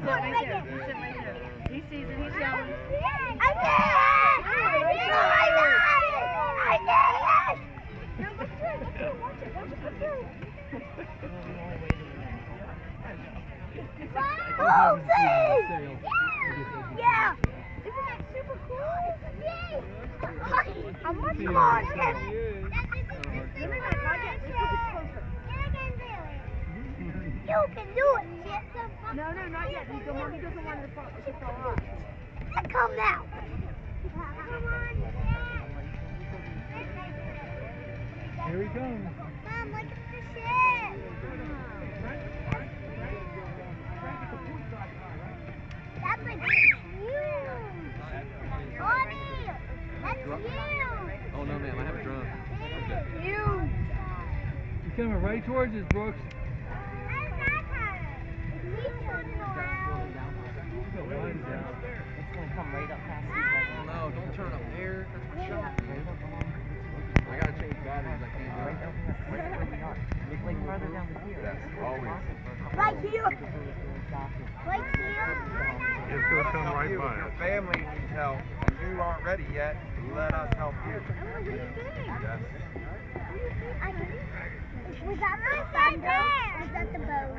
He sees it, he's yelling. I did it! I did it! No, look through, watch it, look through. Oh, see! Yeah! Isn't that super cool? Yay! I'm working on it! You can do it, Chip. No, not yet. Mommy doesn't want it to fall off. Come now. Here he comes. Mom, look at the ship. That's like huge. Mommy, that's huge. Oh no, ma'am, I have a drum. Huge. He's coming right towards us, Brooks. It's gonna come right up past you. Oh no, don't turn up there. That's what shot me. I gotta change batteries. I can't do it. Right where we are. It's like further down the pier. That's always. Right here. Right here. It's gonna come right by. Your family needs help, and you aren't ready yet. Let us help you. Yes. Was that the thunder? Was that the boat?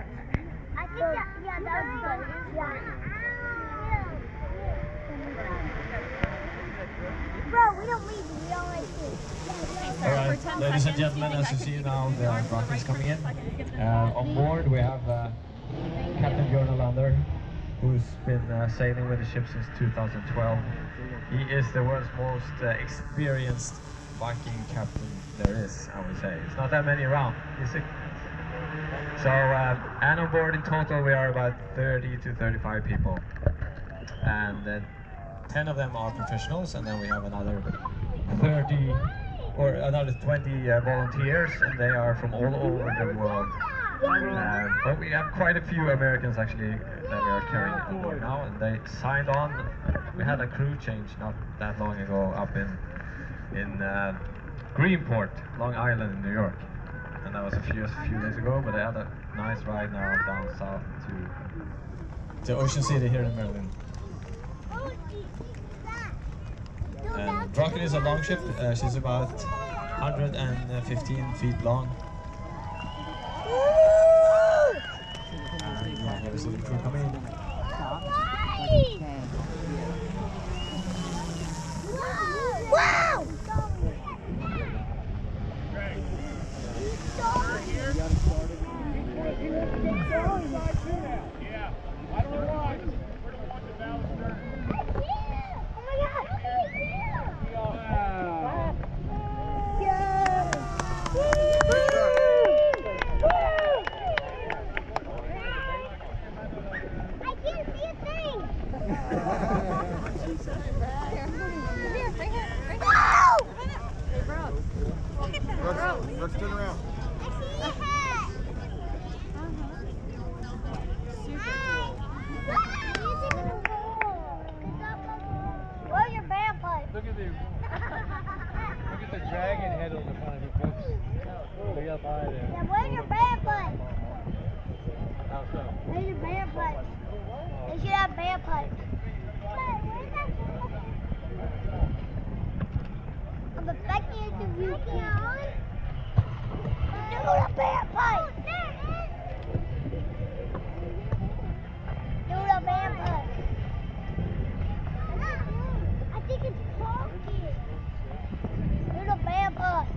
I think that, yeah, that was the boat. Yeah. Bro, we don't leave. We all like this. Alright, ladies and gentlemen, as you see now, the rocket is coming in. On board we have Captain Björn Olander, who's been sailing with the ship since 2012. He is the world's most experienced Viking captain there is, I would say. It's not that many around, is it? So, and on board in total we are about 30 to 35 people. And 10 of them are professionals, and then we have another 30 or another 20 volunteers, and they are from all over the world. But we have quite a few Americans actually that we are carrying on board now, and they signed on. We had a crew change not that long ago up in Greenport, Long Island in New York, and that was a few days ago. But they had a nice ride now down south to Ocean City here in Maryland. And Draken is a long ship. She's about 115 feet long. And yeah, there is a crew coming in. Wow! Let's turn around. Where's your bagpipe? Look at the dragon head on the front of it, folks. Look up high there. Yeah, where's your bagpipe? How so? Where's your bagpipe? They should have bagpipes. I'm affecting it to you. Do the bagpipe. Do the bagpipe. I think it's talking. Do the bagpipe.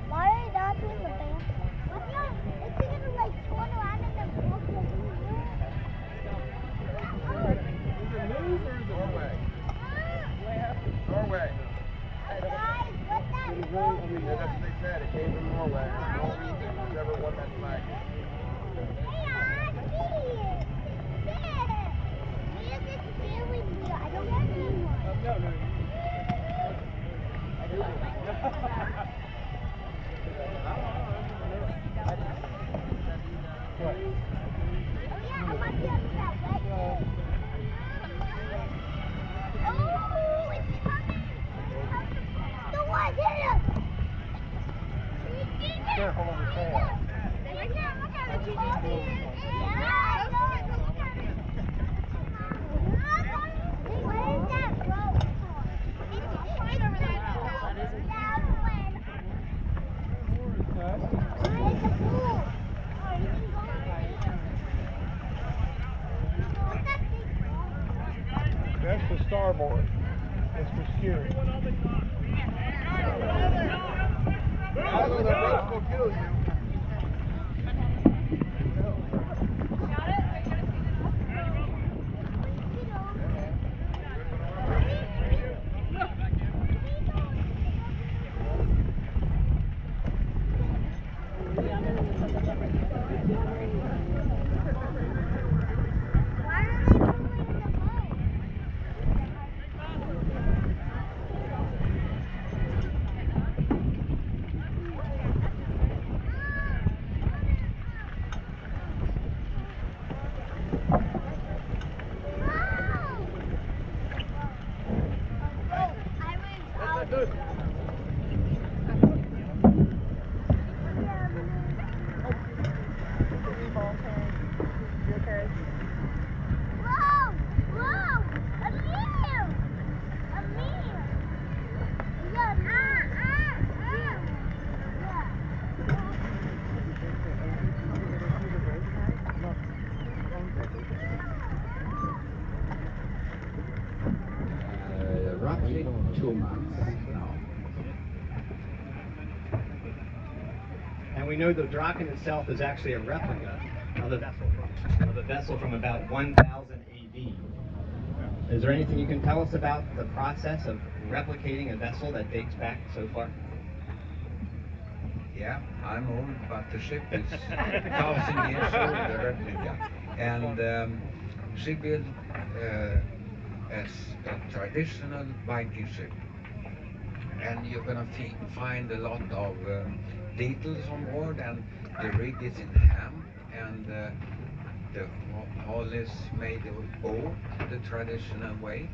Why are they not doing the bagpipe? It's gonna like turn around and then walk over here. Is it news or is it Norway? Norway. Guys, what's that? Yeah, that's what they said. It came from Norway. Norwegian, whichever one that's flag. Hey, I see it. Yeah. Here's this really weird. I don't want to see one. No. Oh, yeah, I might be upset, right? Oh, it's coming. The one hit us. Careful on the tail. Right now, look at it. Yeah, starboard. It's for steering. Although the ropes will kill you. Roughly 2 months now. And we know the Draken itself is actually a replica of a vessel from about 1000 AD. Is there anything you can tell us about the process of replicating a vessel that dates back so far? Yeah, I'm old, but the ship is 1,000 years old, the replica. And she built as a traditional Viking ship. And you're gonna find a lot of details on board, and the rig is in ham, and the hull is made of oak, the traditional way.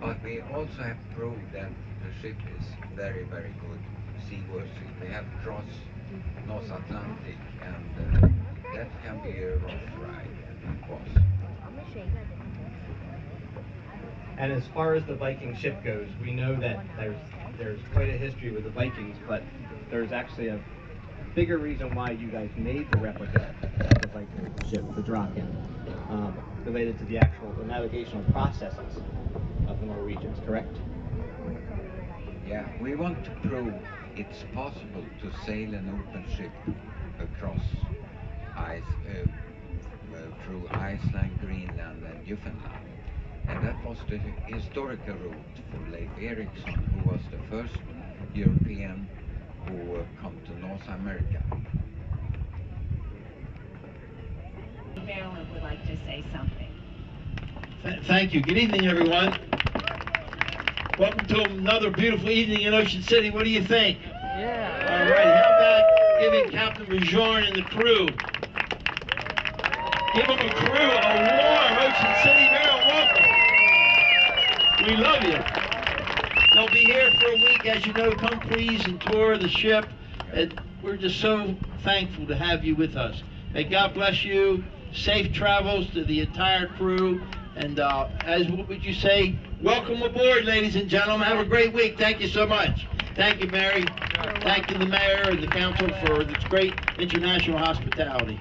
But we also have proved that the ship is very, very good seaworthy. We have crossed North Atlantic, and that can be a rough ride, of course. And as far as the Viking ship goes, we know that there's quite a history with the Vikings, but there's actually a bigger reason why you guys made the replica of the Viking ship, the Draken, related to the navigational processes of the Norwegians, correct? Yeah, we want to prove it's possible to sail an open ship across ice, through Iceland, Greenland, and Newfoundland. And that was the historical route for Leif Erikson, who was the first European who come to North America. Marilyn would like to say something. Thank you. Good evening, everyone. Welcome to another beautiful evening in Ocean City. What do you think? Yeah. All right, how about giving Captain Bajorn and the crew? Give them a crew a warm Ocean City, Maryland welcome. We love you. They'll be here for a week, as you know. Come please and tour the ship. And we're just so thankful to have you with us. May God bless you. Safe travels to the entire crew. And as what would you say? Welcome aboard, ladies and gentlemen. Have a great week. Thank you so much. Thank you, Mary. Thank you, the mayor and the council, for this great international hospitality.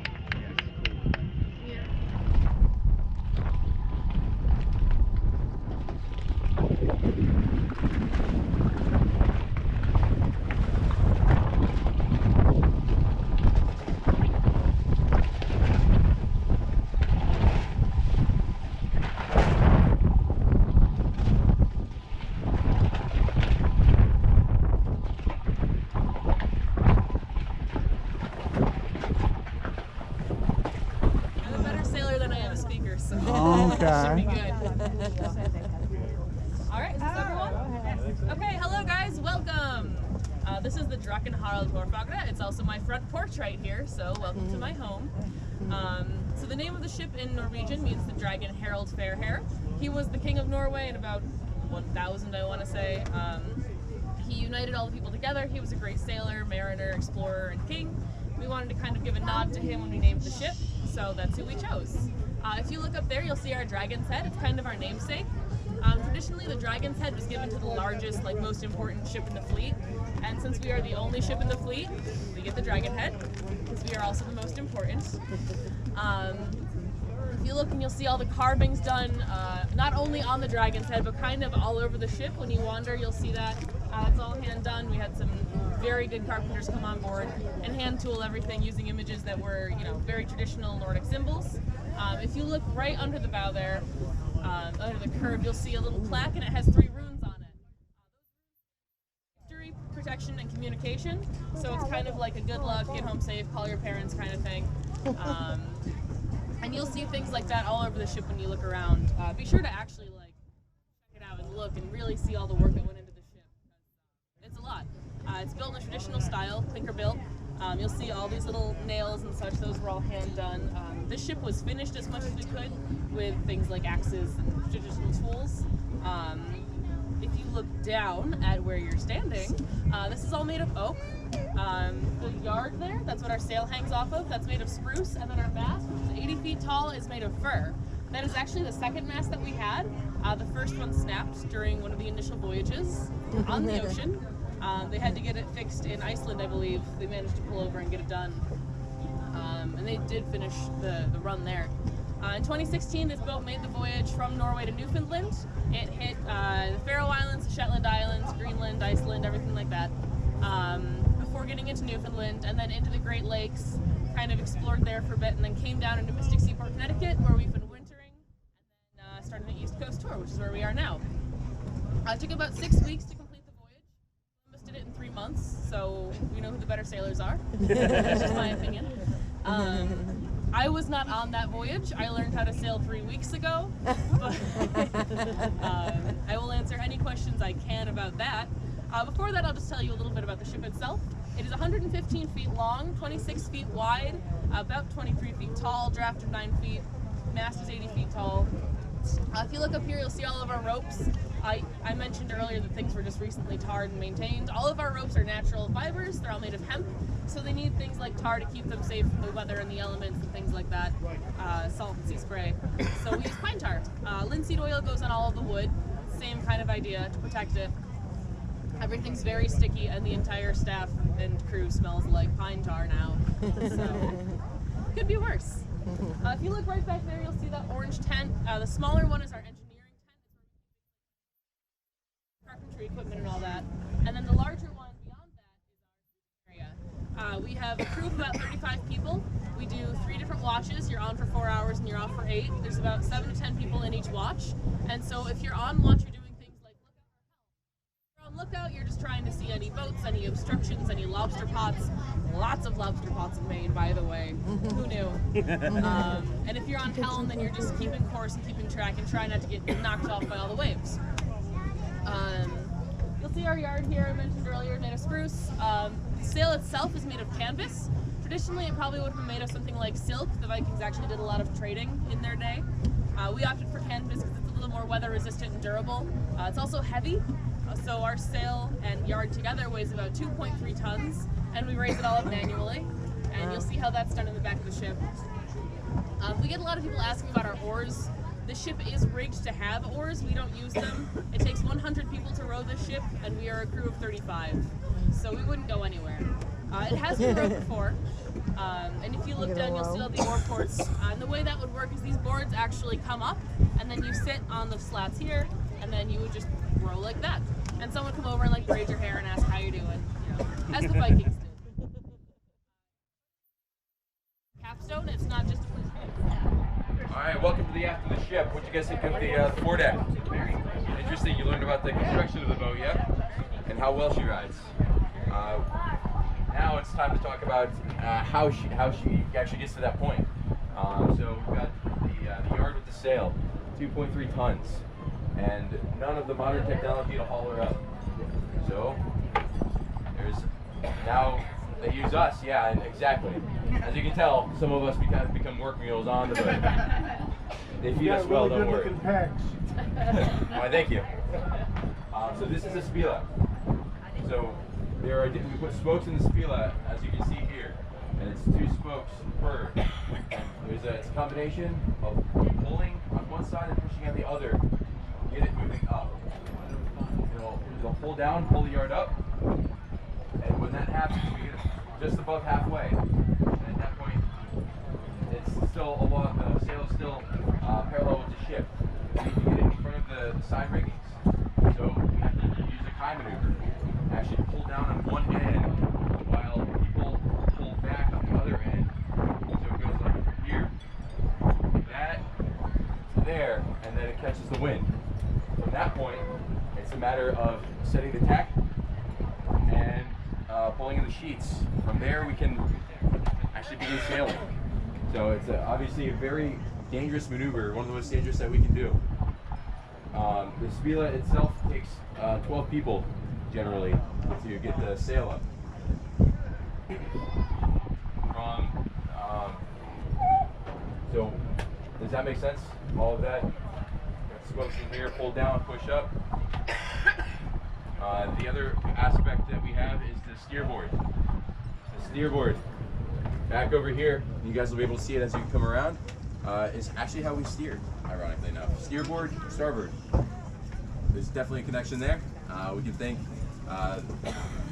Okay. All right, is this everyone? Okay, hello guys, welcome. This is the Draken Harald. It's also my front porch right here, so welcome to my home. So the name of the ship in Norwegian means the Dragon Harald Fairhair. He was the king of Norway in about 1000, I want to say. He united all the people together. He was a great sailor, mariner, explorer, and king. We wanted to kind of give a nod to him when we named the ship, so that's who we chose. If you look up there, you'll see our dragon's head. It's kind of our namesake. Traditionally, the dragon's head was given to the largest, most important ship in the fleet. And since we are the only ship in the fleet, we get the dragon head, because we are also the most important. If you look and you'll see all the carvings done, not only on the dragon's head, but kind of all over the ship. When you wander, you'll see that. It's all hand done. We had some very good carpenters come on board and hand tool everything using images that were, very traditional Nordic symbols. If you look right under the bow there, under the curve, you'll see a little plaque, and it has 3 runes on it. Victory, protection, and communication. So it's kind of like a good luck, get home safe, call your parents kind of thing. And you'll see things like that all over the ship when you look around. Be sure to actually check it out and look and really see all the work that went into the ship. It's a lot. It's built in a traditional style, clinker built. You'll see all these little nails and such. Those were all hand done. This ship was finished as much as we could with things like axes and traditional tools. If you look down at where you're standing, this is all made of oak. The yard there, that's what our sail hangs off of, that's made of spruce, and then our mast, which is 80 feet tall, is made of fir. That is actually the second mast that we had. The first one snapped during one of the initial voyages on the ocean. They had to get it fixed in Iceland, I believe. They managed to pull over and get it done. And they did finish the run there. In 2016, this boat made the voyage from Norway to Newfoundland. It hit the Faroe Islands, the Shetland Islands, Greenland, Iceland, everything like that. Before getting into Newfoundland, and then into the Great Lakes, kind of explored there for a bit, and then came down into Mystic Seaport, Connecticut, where we've been wintering, and then started an East Coast tour, which is where we are now. It took about 6 weeks to complete the voyage. Columbus did it in 3 months, so we know who the better sailors are. That's just my opinion. I was not on that voyage. I learned how to sail 3 weeks ago. But, I will answer any questions I can about that. Before that, I'll just tell you a little bit about the ship itself. It is 115 feet long, 26 feet wide, about 23 feet tall, draft of 9 feet, mast is 80 feet tall. If you look up here, you'll see all of our ropes. I mentioned earlier that things were just recently tarred and maintained. All of our ropes are natural fibers. They're all made of hemp, so they need things like tar to keep them safe from the weather and the elements and things like that, salt and sea spray. So we use pine tar. Linseed oil goes on all of the wood, same kind of idea to protect it. Everything's very sticky, and the entire staff and crew smells like pine tar now, so could be worse. If you look right back there, you'll see that orange tent. The smaller one is our engineering tent. Carpentry equipment and all that. And then the larger one beyond that is our area. We have a crew of about 35 people. We do 3 different watches. You're on for 4 hours and you're off for 8. There's about 7 to 10 people in each watch. And so if you're on watch, you're doing things like lookout, you're just trying to see any boats, any obstructions, any lobster pots. Lots of lobster pots are made, by the way. Who knew? And if you're on helm, then you're just keeping course and keeping track and trying not to get knocked off by all the waves. You'll see our yard here, I mentioned earlier, made of spruce. The sail itself is made of canvas. Traditionally, it probably would have been made of something like silk. The Vikings actually did a lot of trading in their day. We opted for canvas because it's a little more weather resistant and durable. It's also heavy. So our sail and yard together weighs about 2.3 tons, and we raise it all up manually. And you'll see how that's done in the back of the ship. We get a lot of people asking about our oars. The ship is rigged to have oars. We don't use them. It takes 100 people to row this ship, and we are a crew of 35. So we wouldn't go anywhere. It has been rowed before. And if you look down, you'll see all the oar ports. And the way that would work is these boards actually come up, and then you sit on the slats here, and then you would just row like that. And someone would come over and braid your hair and ask how you're doing, as the Vikings did. Capstone, it's not just a Alright, welcome to the After the Ship. What you guys think of the foredeck? Interesting, you learned about the construction of the boat, yeah? And how well she rides. Now it's time to talk about how she actually gets to that point. So we've got the yard with the sail, 2.3 tons. And none of the modern technology to haul her up. So there's now they use us, yeah, and exactly. As you can tell, some of us have become work mules on the boat. They feed us well, don't worry. Why, thank you. So this is a spila. So we put spokes in the spila, as you can see here, and it's 2 spokes per. And it's a combination of pulling on one side and pushing on the other. Get it moving up. It'll pull down, pull the yard up, and when that happens, we get it just above halfway. And at that point, it's still along, the sail is still parallel with the ship. We need to get it in front of the side riggings. So we have to use a kai maneuver. Actually pull down on one end while people pull back on the other end. So it goes like from here, that, to there, and then it catches the wind. From that point, it's a matter of setting the tack and pulling in the sheets. From there, we can actually begin sailing. So it's obviously a very dangerous maneuver, one of the most dangerous that we can do. The spila itself takes 12 people generally to get the sail up. So does that make sense? All of that? Swim from here, pull down, push up. The other aspect that we have is the steerboard. The steerboard, back over here, you guys will be able to see it as you come around, is actually how we steer, ironically enough. Steerboard, starboard. There's definitely a connection there. We can thank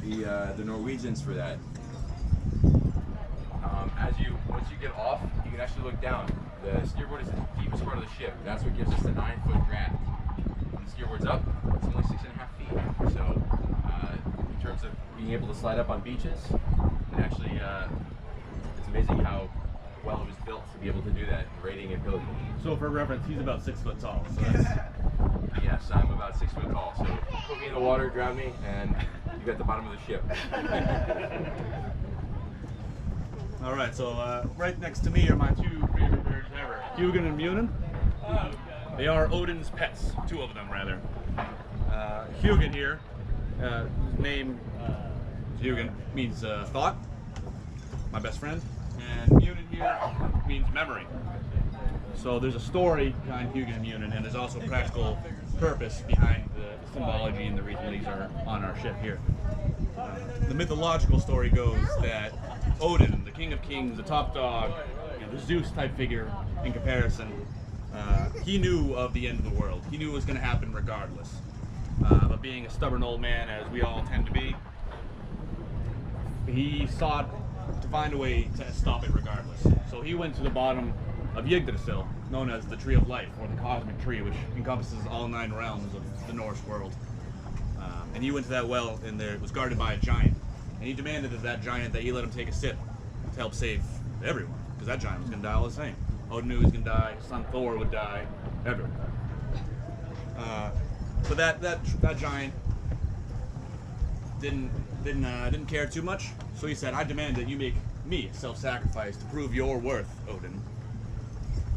the Norwegians for that. Once you get off, you can actually look down. The steerboard is the deepest part of the ship. That's what gives us the 9-foot draft. When the steerboard's up, it's only 6.5 feet. So in terms of being able to slide up on beaches, it actually, it's amazing how well it was built to be able to do that, rating and ability. So for reference, he's about 6 foot tall. So that's... Yes, I'm about 6 foot tall. So put me in the water, drown me, and you got the bottom of the ship. All right, so right next to me are my two favorite birds ever, Hugin and Munin. They are Odin's pets, two of them rather. Hugin here, his name Hugin means thought, my best friend, and Munin here means memory. So there's a story behind Hugin and Munin, and there's also practical purpose behind the symbology and the reason these are on our ship here. The mythological story goes that Odin, the king of kings, the top dog, the Zeus type figure in comparison, he knew of the end of the world. He knew it was going to happen regardless. But being a stubborn old man, as we all tend to be, he sought to find a way to stop it regardless. So he went to the bottom of Yggdrasil, known as the Tree of Life, or the Cosmic Tree, which encompasses all 9 realms of the Norse world. And he went to that well, and there it was guarded by a giant. And he demanded of that giant that he let him take a sip to help save everyone, because that giant was going to die all the same. Odin knew he was going to die, his son Thor would die, everyone. But that giant didn't care too much, so he said, "I demand that you make me self-sacrifice to prove your worth, Odin."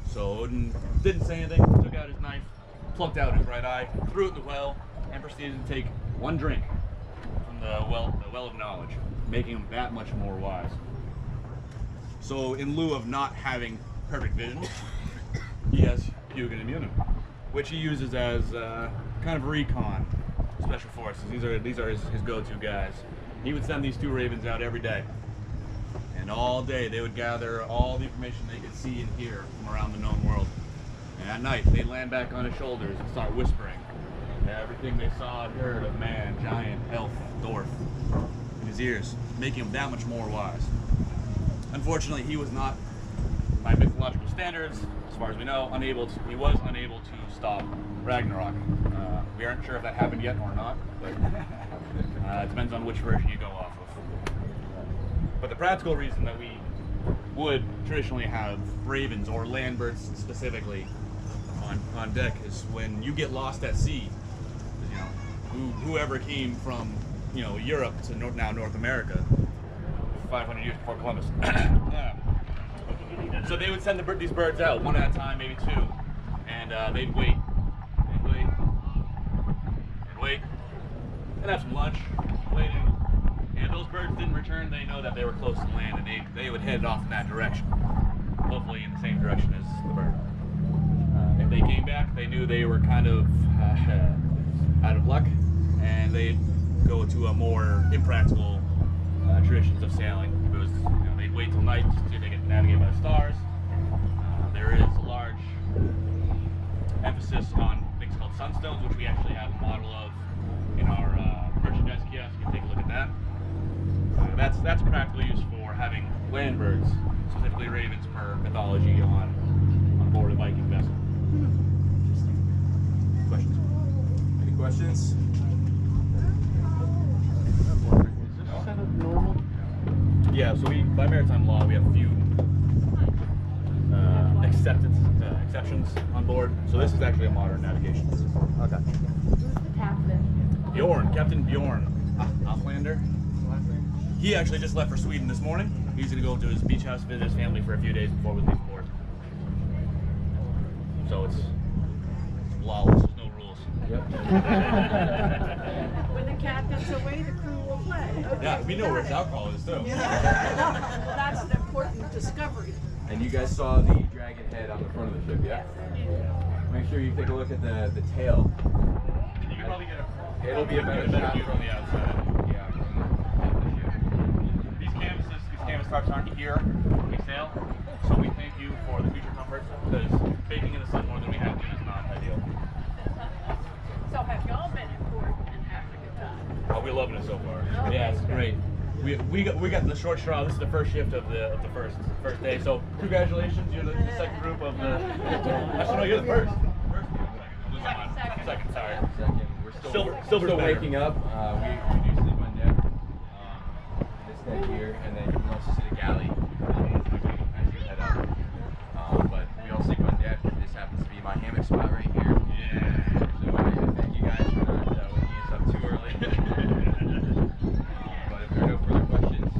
So Odin didn't say anything, took out his knife, plucked out his right eye, threw it in the well, and proceeded to take one drink from the well of knowledge, making him that much more wise. So in lieu of not having perfect vision, he has Hugin and Munin, which he uses as kind of recon special forces. These are his go-to guys. He would send these 2 ravens out every day, and all day they would gather all the information they could see and hear from around the known world. And at night they'd land back on his shoulders and start whispering everything they saw and heard of man, giant, elf, dwarf in his ears, making him that much more wise. Unfortunately, he was not, by mythological standards, as far as we know, he was unable to stop Ragnarok. We aren't sure if that happened yet or not, but it depends on which version you go off of. But the practical reason that we would traditionally have ravens, or land birds specifically, on deck is when you get lost at sea. Whoever came from, Europe to now North America, 500 years before Columbus. So they would send these birds out one at a time, maybe 2, and they'd wait, and have some lunch, waiting. And if those birds didn't return, they know that they were close to land, and they would head off in that direction, hopefully in the same direction as the bird. If they came back, they knew they were kind of out of luck, and they'd go to a more impractical traditions of sailing. It was, they'd wait till night to see if they could navigate by the stars. There is a large emphasis on things called sunstones, which we actually have a model of in our merchandise kiosk. You can take a look at that. That's practical use for having land birds, specifically ravens per mythology, on board a Viking vessel. Questions? Any questions? Yeah, so by maritime law, we have a few exceptions on board. So this is actually a modern navigation system. Okay. Who's the captain? Captain Bjorn Auslander. He actually just left for Sweden this morning. He's going to go to his beach house, visit his family for a few days before we leave port. So it's lawless, there's no rules. Yep. When the captain's away, the crew will play. Okay, Yeah, we know where his alcohol is too. Well, that's an important discovery. And you guys saw the dragon head on the front of the ship, yeah? Make sure you take a look at the tail. You can probably get It'll be a better shot view from the outside. Yeah, from the ship. These canvas tops aren't here when we sail, so we thank you for the future comfort, because baking in the sun more than we have to is not ideal. So have y'all been in port and having a good time? Oh, we're loving it so far. Yeah, it's great. We got the short straw. This is the first shift of the first day. So congratulations, you're the second group of the. Actually, no, you're the first. Second. Sorry. Second. We're still waking up. We do sleep on deck. This deck here, and then you can also see the galley as you head up. But we all sleep on deck. This happens to be my hammock spot right here. Yeah. So I thank you guys for not waking us up too early. But if there are no further questions,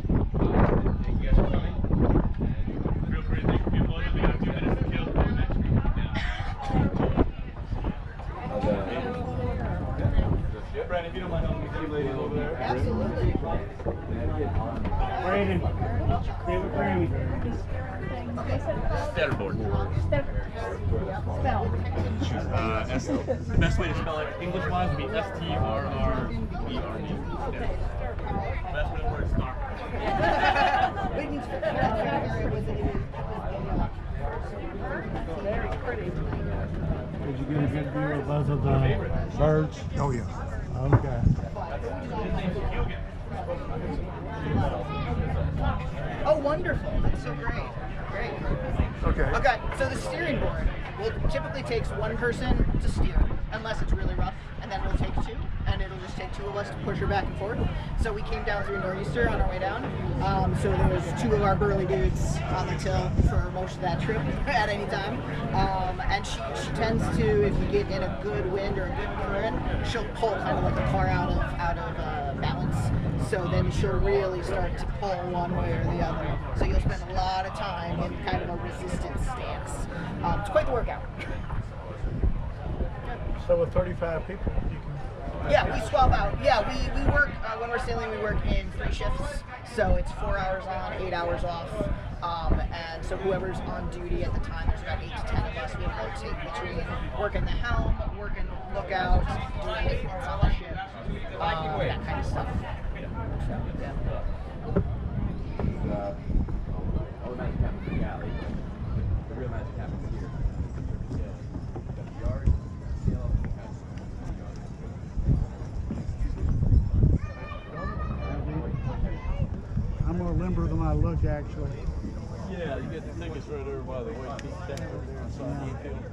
thank you guys for coming. And Feel free to take a few photos. We got a few minutes to kill for the next group. Brandon, if you don't mind helping me see ladies over there. Absolutely. Brandon, what's your favorite Grammy? Stutterboard. Spell. The best way to spell it English-wise would be S-T-R-R-E-R-D. Best way to word star. Very pretty. Did you get a good view of both of the birds? Oh, yeah. Okay. Oh, wonderful. That's so great. Great. Okay. Okay, so the steering board typically takes one person to steer, unless it's really rough, and then it'll take two, and it'll just take two of us to push her back and forth. So we came down through Nor'easter on our way down. So there was two of our burly dudes on the till for most of that trip at any time. And she tends to, if you get in a good wind or a good current, she'll pull kind of like the car out of balance. So then she'll really start to pull one way or the other. So you'll spend a lot of time in kind of a resistance stance. It's quite the workout. So with 35 people, you can... Yeah, we swap out. Yeah, we work, when we're sailing, we work in 3 shifts. So it's 4 hours on, 8 hours off. And so whoever's on duty at the time, there's about 8 to 10 of us. We'll rotate between working the helm, working lookout, doing maintenance on the ship, that kind of stuff. So, yeah. all the magic happens in the galley. The real magic happens here. The yard, sail up in the house. I'm more limber than I look, actually. Yeah, you get the tickets right over by the white peak down over there inside the field.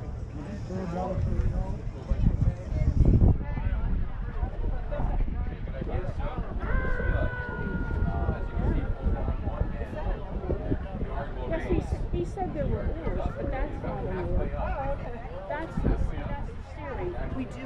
Yes, he said there were oars, but that's not an oar. Oh, okay. That's the steering. We do